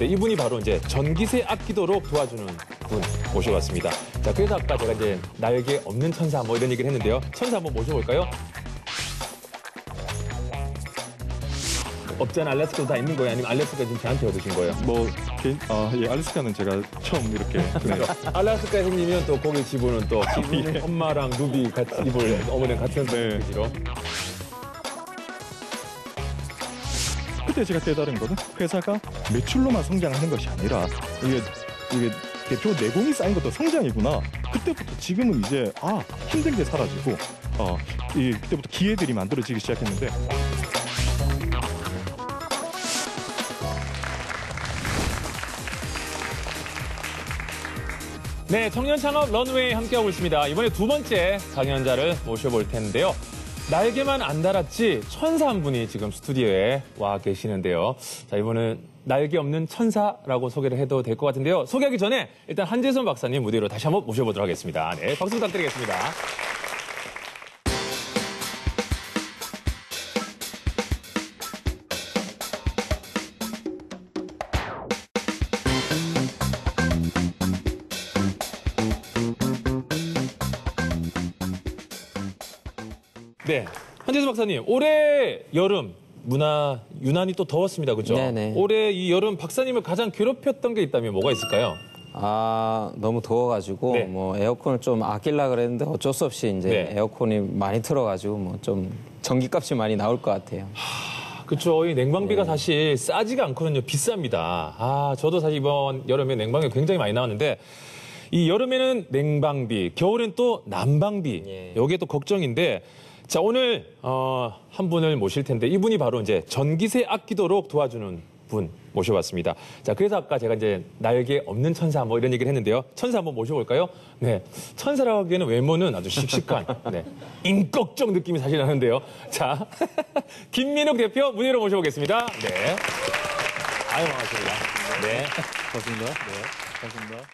이분이 바로 이제 전기세 아끼도록 도와주는 분 모셔봤습니다. 자, 그래서 아까 제가 이제 날개 없는 천사 뭐 이런 얘기를 했는데요. 천사 한번 모셔볼까요? 없잖아, 알래스카도 다 있는 거예요? 아니면 알래스카 지금 저한테 얻으신 거예요? 예, 알래스카는 제가 처음 이렇게. 네. 알래스카 형님이면 또 거기 지분은 또 예. 엄마랑 누비 같이 입을 어머니랑 같은 네. 분이시로. 그때 제가 깨달은 거는 회사가 매출로만 성장하는 것이 아니라 이게 대표 내공이 쌓인 것도 성장이구나. 그때부터 지금은 이제 힘든 게 사라지고 그때부터 기회들이 만들어지기 시작했는데. 네, 청년 창업 런웨이 함께하고 있습니다. 이번에 두 번째 강연자를 모셔볼 텐데요. 날개만 안 달았지 천사 한 분이 지금 스튜디오에 와 계시는데요. 자, 이번은 날개 없는 천사라고 소개를 해도 될 것 같은데요. 소개하기 전에 일단 한재선 박사님 무대로 다시 한번 모셔보도록 하겠습니다. 네, 박수 부탁드리겠습니다. 네, 한재수 박사님, 올해 여름 유난히 또 더웠습니다, 그렇죠? 네네. 올해 이 여름 박사님을 가장 괴롭혔던 게 있다면 뭐가 있을까요? 너무 더워가지고 네. 뭐 에어컨을 좀 아끼려고 그랬는데 어쩔 수 없이 이제 네. 에어컨이 많이 틀어가지고 뭐 좀 전기값이 많이 나올 것 같아요. 그렇죠. 이 냉방비가 사실 싸지가 않거든요. 비쌉니다. 저도 사실 이번 여름에 냉방비 굉장히 많이 나왔는데 이 여름에는 냉방비, 겨울엔 또 난방비. 여기에 또 걱정인데 자, 오늘 한 분을 모실 텐데 이분이 바로 이제 전기세 아끼도록 도와주는 분 모셔봤습니다. 자, 그래서 아까 제가 이제 날개 없는 천사 뭐 이런 얘기를 했는데요. 천사 한번 모셔볼까요? 네, 천사라고 하기에는 외모는 아주 씩씩한 네, 임꺽정 느낌이 사실 나는데요. 자, 김민욱 대표 무대로 모셔보겠습니다. 네, 아유 반갑습니다. 네, 반갑습니다. 네, 반갑습니다.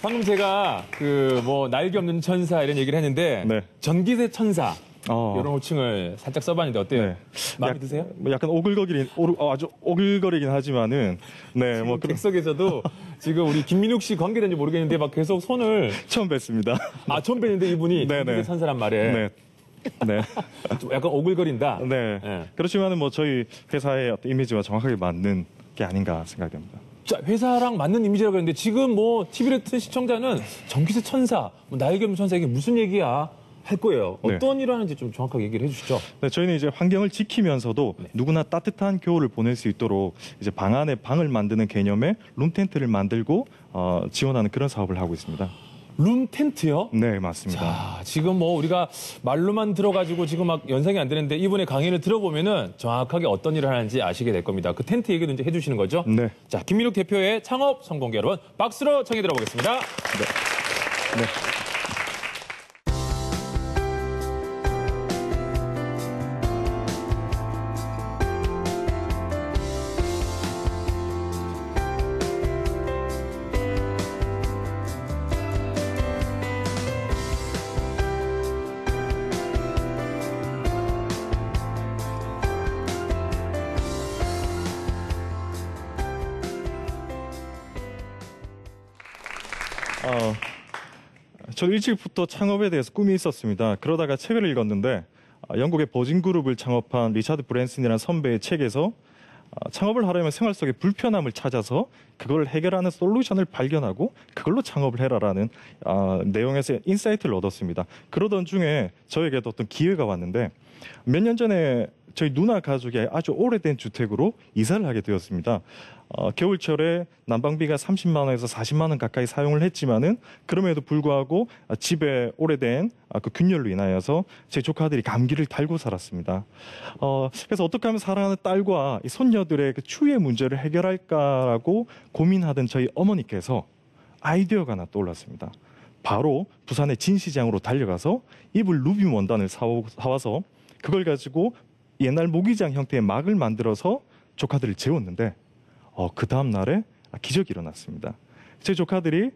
방금 제가 그 뭐 날개 없는 천사 이런 얘기를 했는데 네. 전기세 천사 이런 호칭을 살짝 써봤는데 어때요? 네. 마음에 드세요? 약간 아주 오글거리긴 하지만은 네, 뭐 그런 객석에서도 지금 우리 김민욱 씨 관계된지 모르겠는데 막 계속 손을 처음 뵀습니다. 처음 뵀는데 이분이 네네. 전기세 천사란 말에 네. 네. 좀 약간 오글거린다. 네. 네. 그렇지만은 뭐 저희 회사의 어떤 이미지와 정확하게 맞는 게 아닌가 생각됩니다. 자, 회사랑 맞는 이미지라고 했는데 지금 뭐 TV를 튼 시청자는 전기세 천사, 뭐 날개 없는 천사 이게 무슨 얘기야 할 거예요. 네. 어떤 일 하는지 좀 정확하게 얘기를 해주시죠. 네, 저희는 이제 환경을 지키면서도 누구나 따뜻한 겨울을 보낼 수 있도록 이제 방 안에 방을 만드는 개념의 룸텐트를 만들고 지원하는 그런 사업을 하고 있습니다. 룸 텐트요? 네, 맞습니다. 자, 지금 뭐 우리가 말로만 들어가지고 지금 막 연상이 안 되는데 이분의 강의를 들어보면은 정확하게 어떤 일을 하는지 아시게 될 겁니다. 그 텐트 얘기도 이제 해주시는 거죠? 네. 자, 김민욱 대표의 창업 성공기 여러분 박수로 청해 들어보겠습니다. 네. 저는 일찍부터 창업에 대해서 꿈이 있었습니다. 그러다가 책을 읽었는데 영국의 버진 그룹을 창업한 리차드 브랜슨이라는 선배의 책에서 창업을 하려면 생활 속의 불편함을 찾아서 그걸 해결하는 솔루션을 발견하고 그걸로 창업을 해라라는 내용에서 인사이트를 얻었습니다. 그러던 중에 저에게도 어떤 기회가 왔는데 몇 년 전에 저희 누나 가족이 아주 오래된 주택으로 이사를 하게 되었습니다. 겨울철에 난방비가 30만 원에서 40만 원 가까이 사용을 했지만은 그럼에도 불구하고 집에 오래된 그 균열로 인하여서 제 조카들이 감기를 달고 살았습니다. 그래서 어떻게 하면 사랑하는 딸과 이 손녀들의 그 추위의 문제를 해결할까라고 고민하던 저희 어머니께서 아이디어가 하나 떠올랐습니다. 바로 부산의 진시장으로 달려가서 이불 루빔 원단을 사와서 그걸 가지고 옛날 모기장 형태의 막을 만들어서 조카들을 재웠는데 그 다음 날에 기적이 일어났습니다. 제 조카들이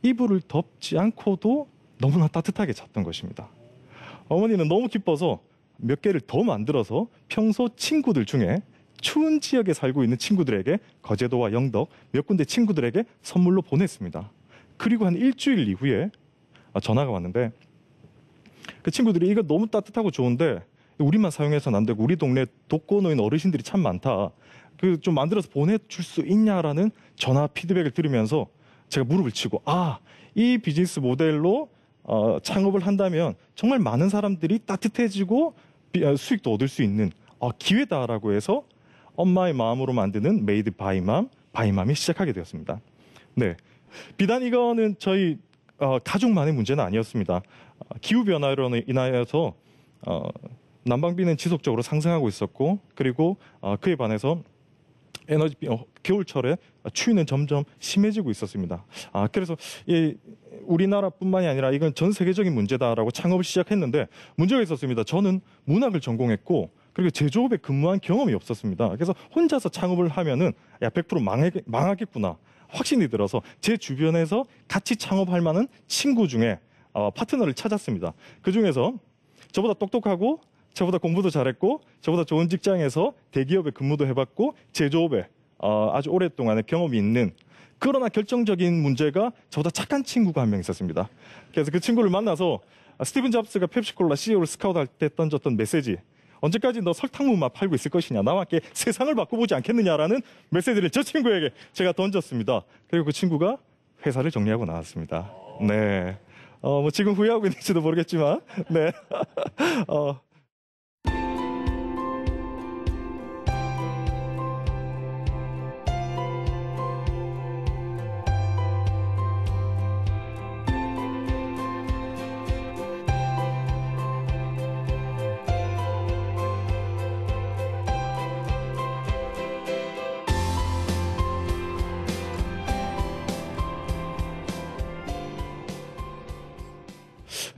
이불을 덮지 않고도 너무나 따뜻하게 잤던 것입니다. 어머니는 너무 기뻐서 몇 개를 더 만들어서 평소 친구들 중에 추운 지역에 살고 있는 친구들에게 거제도와 영덕 몇 군데 친구들에게 선물로 보냈습니다. 그리고 한 일주일 이후에 전화가 왔는데 그 친구들이 이거 너무 따뜻하고 좋은데 우리만 사용해서는 안 되고 우리 동네 독거노인 어르신들이 참 많다. 그 좀 만들어서 보내줄 수 있냐라는 전화 피드백을 들으면서 제가 무릎을 치고 이 비즈니스 모델로 창업을 한다면 정말 많은 사람들이 따뜻해지고 수익도 얻을 수 있는 기회다라고 해서 엄마의 마음으로 만드는 메이드 바이맘이 시작하게 되었습니다. 네, 비단 이거는 저희 가족만의 문제는 아니었습니다. 기후 변화로 인하여서 난방비는 지속적으로 상승하고 있었고 그리고 그에 반해서 겨울철에 추위는 점점 심해지고 있었습니다. 그래서 우리나라뿐만이 아니라 이건 전 세계적인 문제다라고 창업을 시작했는데 문제가 있었습니다. 저는 문학을 전공했고 그리고 제조업에 근무한 경험이 없었습니다. 그래서 혼자서 창업을 하면은 100% 망하겠구나 확신이 들어서 제 주변에서 같이 창업할 만한 친구 중에 파트너를 찾았습니다. 그 중에서 저보다 똑똑하고 저보다 공부도 잘했고 저보다 좋은 직장에서 대기업에 근무도 해봤고 제조업에 아주 오랫동안의 경험이 있는 그러나 결정적인 문제가 저보다 착한 친구가 한 명 있었습니다. 그래서 그 친구를 만나서 스티븐 잡스가 펩시콜라 CEO를 스카우트할 때 던졌던 메시지 언제까지 너 설탕물만 팔고 있을 것이냐 나와 함께 세상을 바꿔보지 않겠느냐라는 메시지를 저 친구에게 제가 던졌습니다. 그리고 그 친구가 회사를 정리하고 나왔습니다. 네, 뭐 지금 후회하고 있는지도 모르겠지만 네.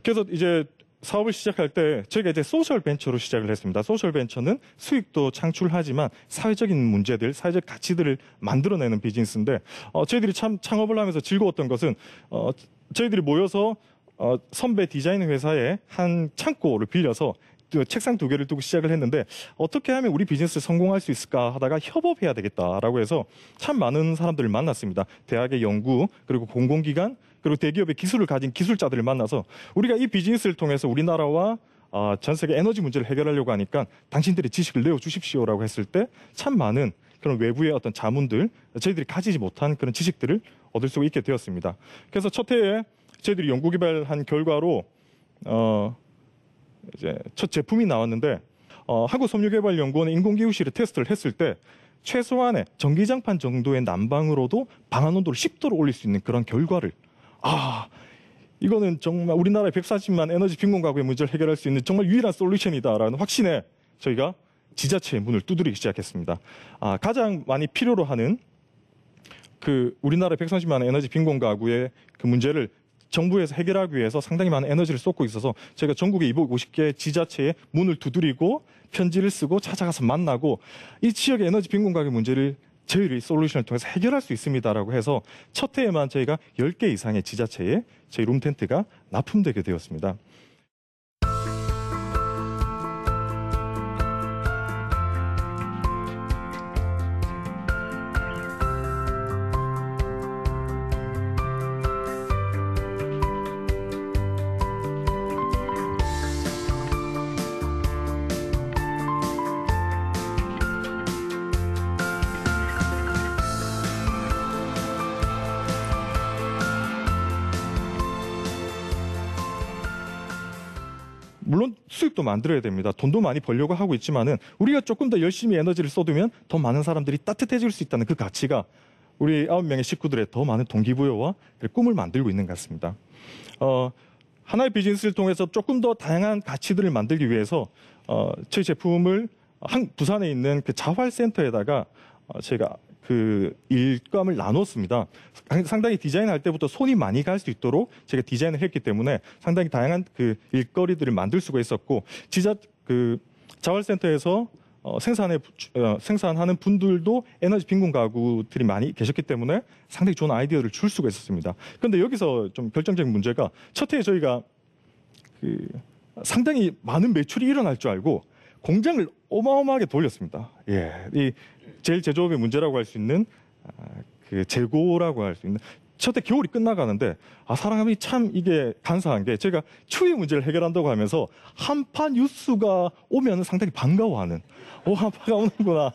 그래서 이제 사업을 시작할 때 저희가 이제 소셜 벤처로 시작을 했습니다. 소셜 벤처는 수익도 창출하지만 사회적인 문제들, 사회적 가치들을 만들어내는 비즈니스인데 저희들이 참 창업을 하면서 즐거웠던 것은 저희들이 모여서 선배 디자인 회사의 한 창고를 빌려서 책상 2개를 두고 시작을 했는데 어떻게 하면 우리 비즈니스를 성공할 수 있을까 하다가 협업해야 되겠다라고 해서 참 많은 사람들을 만났습니다. 대학의 연구 그리고 공공기관 그리고 대기업의 기술을 가진 기술자들을 만나서 우리가 이 비즈니스를 통해서 우리나라와 전 세계 에너지 문제를 해결하려고 하니까 당신들의 지식을 내어주십시오라고 했을 때 참 많은 그런 외부의 어떤 자문들 저희들이 가지지 못한 그런 지식들을 얻을 수 있게 되었습니다. 그래서 첫 해에 저희들이 연구개발한 결과로 이제 첫 제품이 나왔는데 한국섬유개발연구원의 인공기후실에 테스트를 했을 때 최소한의 전기장판 정도의 난방으로도 방안 온도를 10도로 올릴 수 있는 그런 결과를 이거는 정말 우리나라의 140만 에너지 빈곤 가구의 문제를 해결할 수 있는 정말 유일한 솔루션이다라는 확신에 저희가 지자체의 문을 두드리기 시작했습니다. 가장 많이 필요로 하는 그 우리나라 130만 에너지 빈곤 가구의 그 문제를 정부에서 해결하기 위해서 상당히 많은 에너지를 쏟고 있어서 저희가 전국의 250개 지자체에 문을 두드리고 편지를 쓰고 찾아가서 만나고 이 지역의 에너지 빈곤 가구 문제를 저희의 솔루션을 통해서 해결할 수 있습니다라고 해서 첫 해에만 저희가 10개 이상의 지자체에 저희 룸텐트가 납품되게 되었습니다. 물론 수입도 만들어야 됩니다. 돈도 많이 벌려고 하고 있지만은 우리가 조금 더 열심히 에너지를 쏟으면 더 많은 사람들이 따뜻해질 수 있다는 그 가치가 우리 9명의 식구들의 더 많은 동기부여와 꿈을 만들고 있는 것 같습니다. 하나의 비즈니스를 통해서 조금 더 다양한 가치들을 만들기 위해서 저희 제품을 부산에 있는 그 자활센터에다가 제가 그 일감을 나눴습니다. 상당히 디자인할 때부터 손이 많이 갈 수 있도록 제가 디자인을 했기 때문에 상당히 다양한 그 일거리들을 만들 수가 있었고, 그 자활센터에서 생산하는 분들도 에너지 빈곤 가구들이 많이 계셨기 때문에 상당히 좋은 아이디어를 줄 수가 있었습니다. 그런데 여기서 좀 결정적인 문제가, 첫 해에 저희가 그 상당히 많은 매출이 일어날 줄 알고 공장을 어마어마하게 돌렸습니다. 예, 이 제일 제조업의 문제라고 할 수 있는 그 재고라고 할 수 있는, 첫 해 겨울이 끝나가는데 사람이 참 이게 간사한 게, 제가 추위 문제를 해결한다고 하면서 한파 뉴스가 오면 상당히 반가워하는, 한파가 오는구나.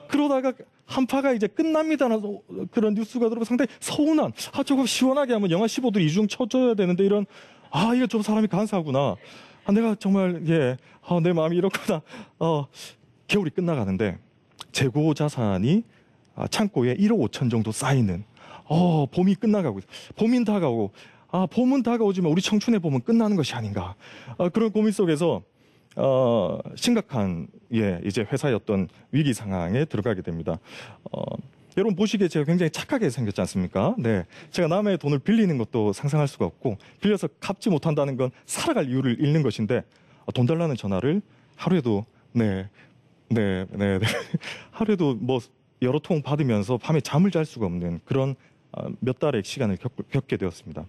그러다가 한파가 이제 끝납니다라는 그런 뉴스가 들어오고 상당히 서운한, 조금 시원하게 하면 영하 15도 이중 쳐줘야 되는데 이런, 이거 좀 사람이 간사하구나. 내가 정말 내 마음이 이렇구나. 겨울이 끝나가는데 재고 자산이 창고에 1억 5천 정도 쌓이는, 봄이 끝나가고, 봄이 다가오고, 봄은 다가오지만 우리 청춘의 봄은 끝나는 것이 아닌가. 그런 고민 속에서 심각한 이제 회사의 어떤 위기 상황에 들어가게 됩니다. 여러분 보시기에 제가 굉장히 착하게 생겼지 않습니까? 네, 제가 남의 돈을 빌리는 것도 상상할 수가 없고, 빌려서 갚지 못한다는 건 살아갈 이유를 잃는 것인데, 돈 달라는 전화를 하루에도 하루에도 뭐 여러 통 받으면서 밤에 잠을 잘 수가 없는 그런 몇 달의 시간을 겪게 되었습니다.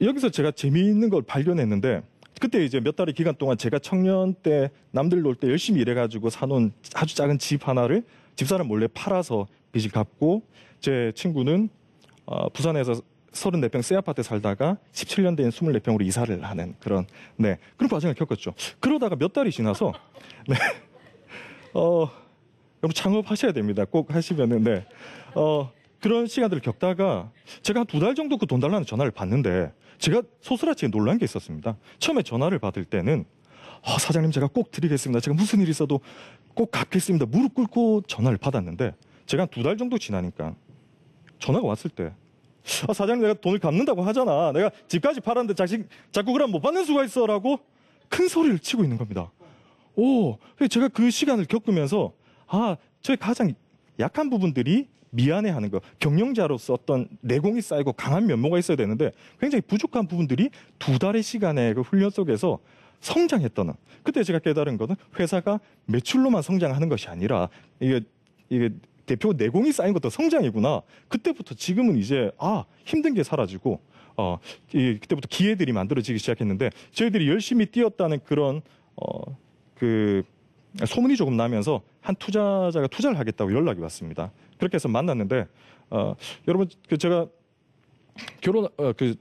여기서 제가 재미있는 걸 발견했는데, 그때 이제 몇 달의 기간 동안 제가 청년 때 남들 놀 때 열심히 일해가지고 사놓은 아주 작은 집 하나를 집사람 몰래 팔아서 빚을 갚고, 제 친구는 부산에서 34평 새 아파트에 살다가 17년 된 24평으로 이사를 하는 그런 과정을 겪었죠. 그러다가 몇 달이 지나서 여러분 창업하셔야 됩니다. 꼭 하시면은 그런 시간들을 겪다가 제가 한 2달 정도 그 돈 달라는 전화를 받는데, 제가 소스라치게 놀란 게 있었습니다. 처음에 전화를 받을 때는 사장님 제가 꼭 드리겠습니다. 제가 무슨 일이 있어도 꼭 갚겠습니다. 무릎 꿇고 전화를 받았는데, 제가 한 2달 정도 지나니까 전화가 왔을 때, 사장님 내가 돈을 갚는다고 하잖아. 내가 집까지 팔았는데 자꾸 그럼 못 받는 수가 있어 라고 큰 소리를 치고 있는 겁니다. 제가 그 시간을 겪으면서 저의 가장 약한 부분들이 미안해하는 거, 경영자로서 어떤 내공이 쌓이고 강한 면모가 있어야 되는데 굉장히 부족한 부분들이 2달의 시간의 그 훈련 속에서 성장했다는, 그때 제가 깨달은 거는 회사가 매출로만 성장하는 것이 아니라 이게 대표 내공이 쌓인 것도 성장이구나. 그때부터 지금은 이제 힘든 게 사라지고 그때부터 기회들이 만들어지기 시작했는데, 저희들이 열심히 뛰었다는 그런 그 소문이 조금 나면서 한 투자자가 투자를 하겠다고 연락이 왔습니다. 그렇게 해서 만났는데, 여러분 제가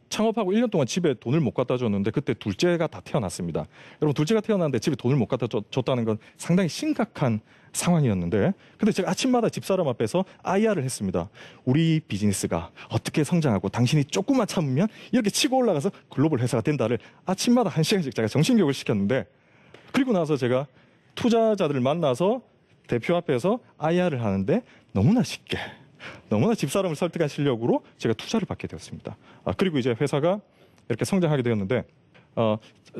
창업하고 1년 동안 집에 돈을 못 갖다 줬는데, 그때 둘째가 다 태어났습니다. 여러분 둘째가 태어났는데 집에 돈을 못 갖다 줬다는 건 상당히 심각한 상황이었는데, 근데 제가 아침마다 집사람 앞에서 IR을 했습니다. 우리 비즈니스가 어떻게 성장하고 당신이 조금만 참으면 이렇게 치고 올라가서 글로벌 회사가 된다를 아침마다 1시간씩 제가 정신교육을 시켰는데, 그리고 나서 제가 투자자들을 만나서 대표 앞에서 IR을 하는데 너무나 쉽게, 너무나 집사람을 설득한 실력으로 제가 투자를 받게 되었습니다. 그리고 이제 회사가 이렇게 성장하게 되었는데,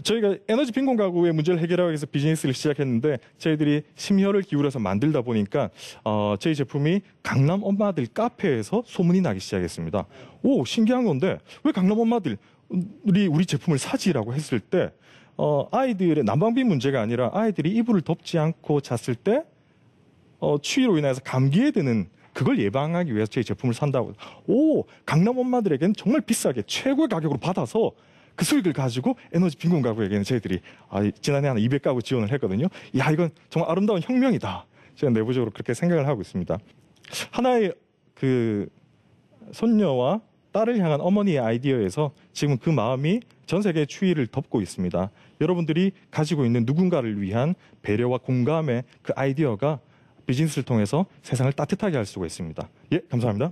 저희가 에너지 빈곤 가구의 문제를 해결하기 위해서 비즈니스를 시작했는데, 저희들이 심혈을 기울여서 만들다 보니까 저희 제품이 강남 엄마들 카페에서 소문이 나기 시작했습니다. 신기한 건데 왜 강남 엄마들이 우리 제품을 사지라고 했을 때, 아이들의 난방비 문제가 아니라 아이들이 이불을 덮지 않고 잤을 때 추위로 인해서 감기에 드는, 그걸 예방하기 위해서 저희 제품을 산다고. 강남 엄마들에게는 정말 비싸게 최고의 가격으로 받아서 그 수익을 가지고 에너지 빈곤 가구에게는 저희들이 지난해 한 200가구 지원을 했거든요. 이건 정말 아름다운 혁명이다. 제가 내부적으로 그렇게 생각을 하고 있습니다. 하나의 그 손녀와 딸을 향한 어머니의 아이디어에서 지금 그 마음이 전 세계의 추위를 덮고 있습니다. 여러분들이 가지고 있는 누군가를 위한 배려와 공감의 그 아이디어가 비즈니스를 통해서 세상을 따뜻하게 할 수가 있습니다. 감사합니다.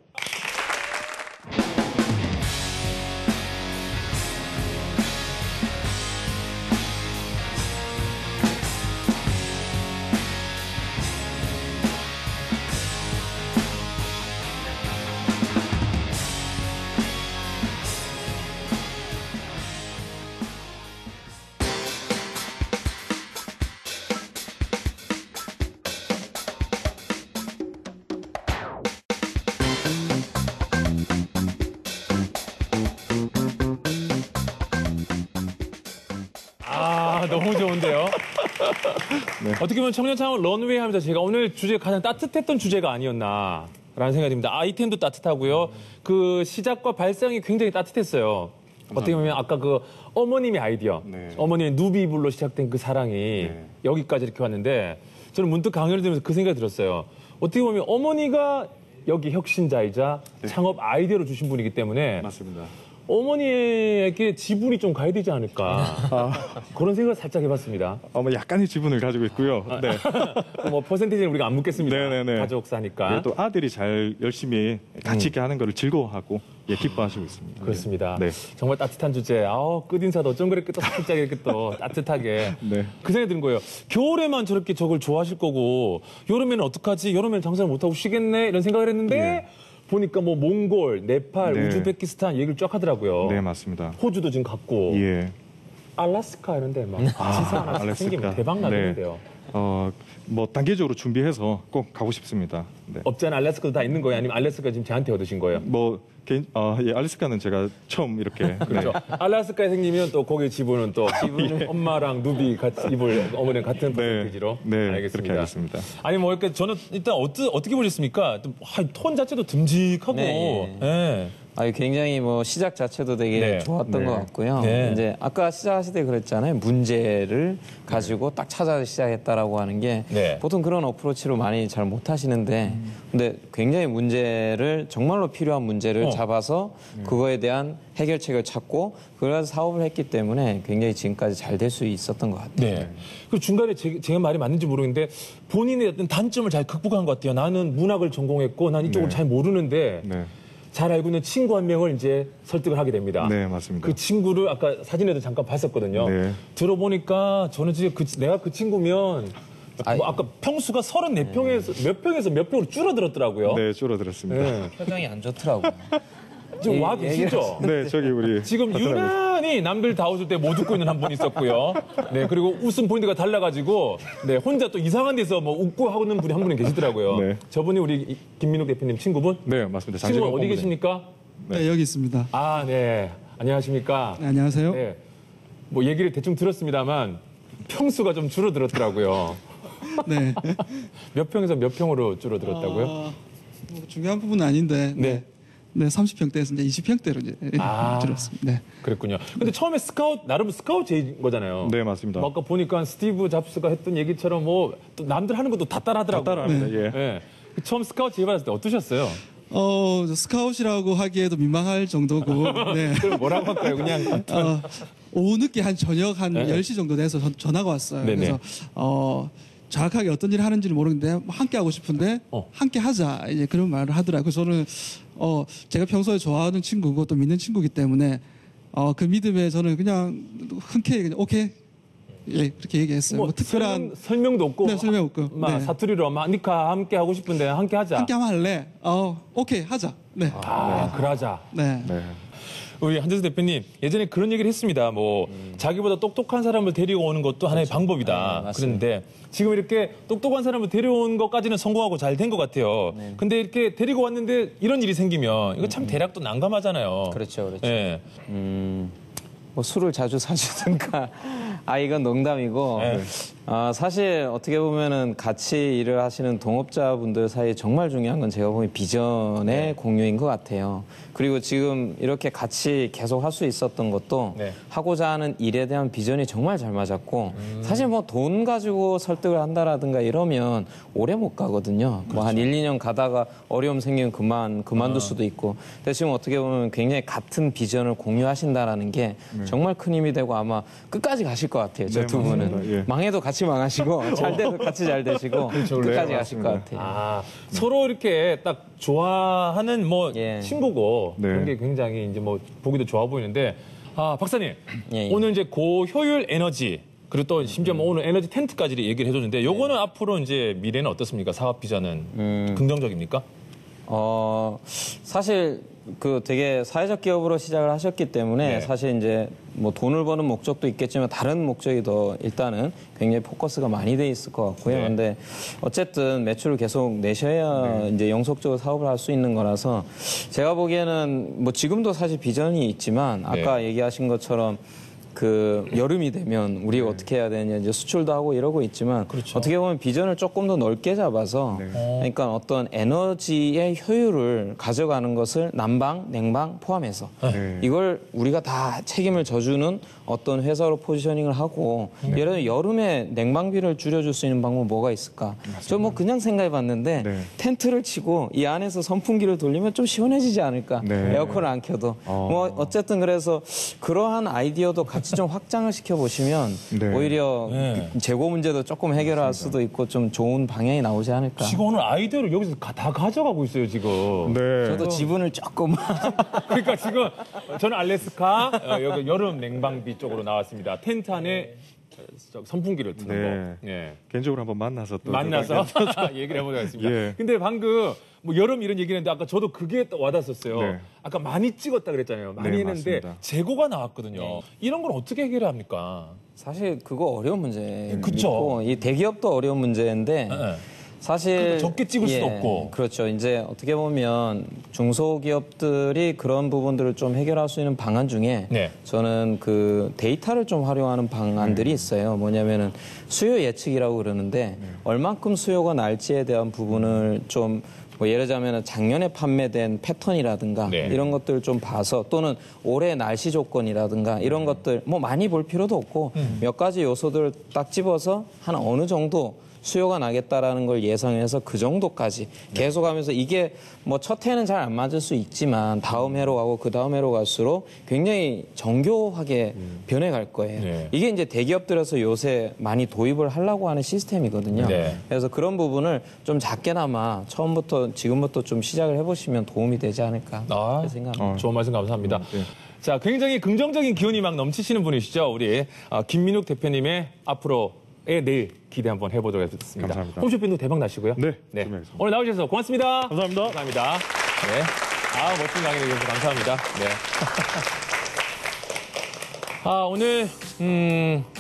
너무 좋은데요. 어떻게 보면 청년 창업 런웨이 하면서 제가 오늘 주제 가장 따뜻했던 주제가 아니었나라는 생각이 듭니다. 아이템도 따뜻하고요. 그 시작과 발상이 굉장히 따뜻했어요. 어떻게 보면 아까 그 어머님의 아이디어, 네. 어머님의 누비불로 시작된 그 사랑이 네. 여기까지 이렇게 왔는데 저는 문득 강연을 들으면서 그 생각이 들었어요. 어떻게 보면 어머니가 여기 혁신자이자 창업 아이디어를 주신 분이기 때문에 맞습니다. 어머니에게 지분이 좀 가야 되지 않을까 그런 생각을 살짝 해봤습니다. 뭐 약간의 지분을 가지고 있고요. 네. 뭐 퍼센테이지는 우리가 안 묻겠습니다. 네네네. 가족사니까. 네, 또 아들이 잘 열심히 같이 있게 하는 거를 즐거워하고 기뻐하시고 있습니다. 그렇습니다. 네. 정말 따뜻한 주제. 끝인사도 어쩜 그렇게 또 살짝 이렇게 또 따뜻하게. 네. 그 생각이 드는 거예요. 겨울에만 저렇게 저걸 좋아하실 거고 여름에는 어떡하지? 여름에는 장사를 못하고 쉬겠네? 이런 생각을 했는데 보니까 뭐 몽골, 네팔, 네. 우즈베키스탄 얘기를 쫙 하더라고요. 네, 맞습니다. 호주도 지금 갔고 예. 알래스카 이런 데 막 지사 하나 알래스카. 생기면 대박 나겠는데요. 뭐 단계적으로 준비해서 꼭 가고 싶습니다. 네. 없잖아. 알래스카도 다 있는 거예요? 아니면 알래스카 지금 저한테 얻으신 거예요? 알래스카는 제가 처음 이렇게 그렇죠. 알래스카에 생기면 또 거기 지분은 또 엄마랑 누비 같이 입을 어머니랑 같은 퍼센테이지로. 네, 알겠습니다. 그렇게 하겠습니다. 아니 뭐 이렇게 저는 일단 어떻게 보셨습니까? 톤 자체도 듬직하고. 네. 예. 굉장히 뭐 시작 자체도 되게 네. 좋았던 네. 것 같고요. 네. 이제 아까 시작하실 때 그랬잖아요. 문제를 가지고 딱 찾아 시작했다라고 하는 게 네. 보통 그런 어프로치로 많이 잘 못 하시는데 근데 굉장히 문제를 정말로 필요한 문제를 잡아서 그거에 대한 해결책을 찾고 그래서 사업을 했기 때문에 굉장히 지금까지 잘 될 수 있었던 것 같아요. 네. 그 중간에 제가 말이 맞는지 모르겠는데 본인의 어떤 단점을 잘 극복한 것 같아요. 나는 문학을 전공했고 난 이쪽을 네. 잘 모르는데 네. 잘 알고 있는 친구 한 명을 이제 설득을 하게 됩니다. 네, 맞습니다. 그 친구를 아까 사진에도 잠깐 봤었거든요. 네. 들어보니까 저는 지금 내가 그 친구면 뭐 아까 평수가 34평에서 몇 평에서 몇 평으로 줄어들었더라고요. 네, 줄어들었습니다. 네. 표정이 안 좋더라고요. 지금 와 계시죠? 네, 저기 우리 지금 파트너님. 유난히 남들 다 웃을 때 못 웃고 있는 한 분 있었고요. 네, 그리고 웃음 포인트가 달라가지고, 네, 혼자 또 이상한 데서 뭐 웃고 하고 있는 분이 한 분이 계시더라고요. 네. 저분이 우리 김민욱 대표님 친구분? 네, 맞습니다. 친구분 어디 본부장. 계십니까? 네, 여기 있습니다. 아, 네. 안녕하십니까? 네, 안녕하세요. 네. 뭐 얘기를 대충 들었습니다만, 평수가 좀 줄어들었더라고요. 네. 몇 평에서 몇 평으로 줄어들었다고요? 뭐 중요한 부분은 아닌데, 네. 네, 30평대에서 이제 20평대로 이제 아. 줄었습니다. 네. 그랬군요. 근데 처음에 나름 스카우트인 거잖아요. 네, 맞습니다. 뭐 아까 보니까 스티브 잡스가 했던 얘기처럼 뭐 또 남들 하는 것도 다 따라하더라고요. 다 따라합니다. 예. 네. 처음 스카우트 제의받았을 때 어떠셨어요? 스카웃이라고 하기에도 민망할 정도고, 네. 그럼 뭐라고 할까요? 그냥 오후 늦게 저녁 한 10시 정도 돼서 전화가 왔어요. 네네. 그래서, 정확하게 어떤 일을 하는지는 모르는데, 함께 하고 싶은데, 함께 하자. 이제 그런 말을 하더라고요. 저는, 제가 평소에 좋아하는 친구고 또 믿는 친구이기 때문에, 그 믿음에 저는 그냥 흔쾌히 그냥 오케이. 예, 그렇게 얘기했어요. 뭐 특별한 설명도 없고, 네, 설명 없고. 막 네. 사투리로 막 니카 함께 하고 싶은데 함께 하자. 함께 하면 할래? 오케이, 하자. 네. 그러자. 네. 네. 우리 한재수 대표님 예전에 그런 얘기를 했습니다. 뭐 자기보다 똑똑한 사람을 데리고 오는 것도 하나의 방법이다. 맞습니다. 그런데 지금 이렇게 똑똑한 사람을 데려온 것까지는 성공하고 잘 된 것 같아요. 근데 이렇게 데리고 왔는데 이런 일이 생기면 이거 참 대략도 난감하잖아요. 그렇죠, 그렇죠. 예. 뭐 술을 자주 사주든가 이건 농담이고 네. 사실 어떻게 보면은 같이 일을 하시는 동업자분들 사이에 정말 중요한 건 제가 보기엔 비전의 공유인 것 같아요. 그리고 지금 이렇게 같이 계속 할 수 있었던 것도 네. 하고자 하는 일에 대한 비전이 정말 잘 맞았고 사실 뭐 돈 가지고 설득을 한다라든가 이러면 오래 못 가거든요. 뭐 한 1, 2년 가다가 어려움 생기면 그만둘 수도 있고. 근데 지금 어떻게 보면 굉장히 같은 비전을 공유하신다라는 게 정말 큰 힘이 되고 아마 끝까지 가실 것 같아요. 저 네, 두 분은. 맞습니다. 예. 망해도 같이 망하시고 잘 돼도 같이 잘 되시고 끝까지 가실 것 맞습니다. 같아요. 서로 이렇게 딱 좋아하는 뭐 예. 친구고 네. 그런 게 굉장히 이제 뭐 보기도 좋아 보이는데 박사님 예. 오늘 이제 고효율 에너지 그리고 또 심지어 뭐 오늘 에너지 텐트까지 얘기를 해줬는데 요거는 앞으로 이제 미래는 어떻습니까? 사업 비전은 긍정적입니까? 사실 그 되게 사회적 기업으로 시작을 하셨기 때문에 네. 사실 이제 뭐 돈을 버는 목적도 있겠지만 다른 목적이 더 일단은 굉장히 포커스가 많이 돼 있을 것 같고요. 네. 근데 어쨌든 매출을 계속 내셔야 이제 영속적으로 사업을 할 수 있는 거라서 제가 보기에는 뭐 지금도 사실 비전이 있지만 아까 얘기하신 것처럼 그 여름이 되면 우리가 어떻게 해야 되냐 이제 수출도 하고 이러고 있지만 어떻게 보면 비전을 조금 더 넓게 잡아서 그러니까 어떤 에너지의 효율을 가져가는 것을 난방, 냉방 포함해서 이걸 우리가 다 책임을 져주는 어떤 회사로 포지셔닝을 하고 예를 들어 여름에 냉방비를 줄여줄 수 있는 방법은 뭐가 있을까? 저 뭐 그냥 생각해봤는데 텐트를 치고 이 안에서 선풍기를 돌리면 좀 시원해지지 않을까? 에어컨을 안 켜도 뭐 어쨌든 그래서 그러한 아이디어도 같이 좀 확장을 시켜보시면 오히려 재고 문제도 조금 해결할 수도 있고 좀 좋은 방향이 나오지 않을까. 지금 오늘 아이디어를 여기서 다 가져가고 있어요, 지금. 네. 저도 지분을 조금 그러니까 지금 저는 알래스카 여기 여름 냉방비 쪽으로 나왔습니다. 텐트 안에 선풍기를 트는 거. 예. 개인적으로 한번 만나서 또 만나서 얘기를 해보도록 하겠습니다. 예. 근데 방금 뭐 여름 이런 얘기를 했는데 아까 저도 그게 또 와닿았었어요. 네. 아까 많이 찍었다 그랬잖아요. 많이 네, 했는데 맞습니다. 재고가 나왔거든요. 이런 건 어떻게 해결합니까? 사실 그거 어려운 문제. 그쵸. 이 대기업도 어려운 문제인데 네. 사실 그러니까 적게 찍을 수도 예, 없고. 그렇죠. 이제 어떻게 보면 중소기업들이 그런 부분들을 좀 해결할 수 있는 방안 중에 네. 저는 그 데이터를 좀 활용하는 방안들이 있어요. 뭐냐면은 수요 예측이라고 그러는데 얼만큼 수요가 날지에 대한 부분을 좀 뭐 예를 들자면 작년에 판매된 패턴이라든가 네. 이런 것들을 좀 봐서 또는 올해 날씨 조건이라든가 이런 것들 뭐 많이 볼 필요도 없고 몇 가지 요소들을 딱 집어서 한 어느 정도 수요가 나겠다라는 걸 예상해서 그 정도까지 계속하면서 이게 뭐 첫 해는 잘 안 맞을 수 있지만 다음 해로 가고 그 다음 해로 갈수록 굉장히 정교하게 변해갈 거예요. 네. 이게 이제 대기업들에서 요새 많이 도입을 하려고 하는 시스템이거든요. 네. 그래서 그런 부분을 좀 작게나마 처음부터 지금부터 좀 시작을 해보시면 도움이 되지 않을까 그렇게 생각합니다. 좋은 말씀 감사합니다. 자, 굉장히 긍정적인 기운이 막 넘치시는 분이시죠. 우리 김민욱 대표님의 앞으로의 내일 기대 한번 해보도록 하겠습니다. 감사합니다. 홈쇼핑도 대박 나시고요. 네, 준비하겠습니다. 오늘 나오셔서 고맙습니다. 감사합니다. 감사합니다. 네. 멋진 강의 해주셔서 감사합니다. 네. 오늘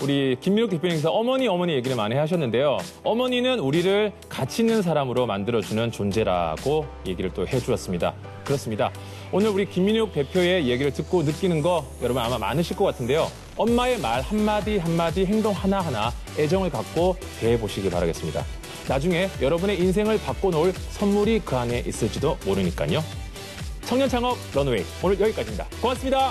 우리 김민욱 대표님께서 어머니 얘기를 많이 하셨는데요. 어머니는 우리를 가치 있는 사람으로 만들어주는 존재라고 얘기를 또 해주었습니다. 그렇습니다. 오늘 우리 김민욱 대표의 얘기를 듣고 느끼는 거 여러분 아마 많으실 것 같은데요. 엄마의 말 한마디 한마디 행동 하나하나 애정을 갖고 대해보시기 바라겠습니다. 나중에 여러분의 인생을 바꿔놓을 선물이 그 안에 있을지도 모르니까요. 청년 창업 런웨이 오늘 여기까지입니다. 고맙습니다.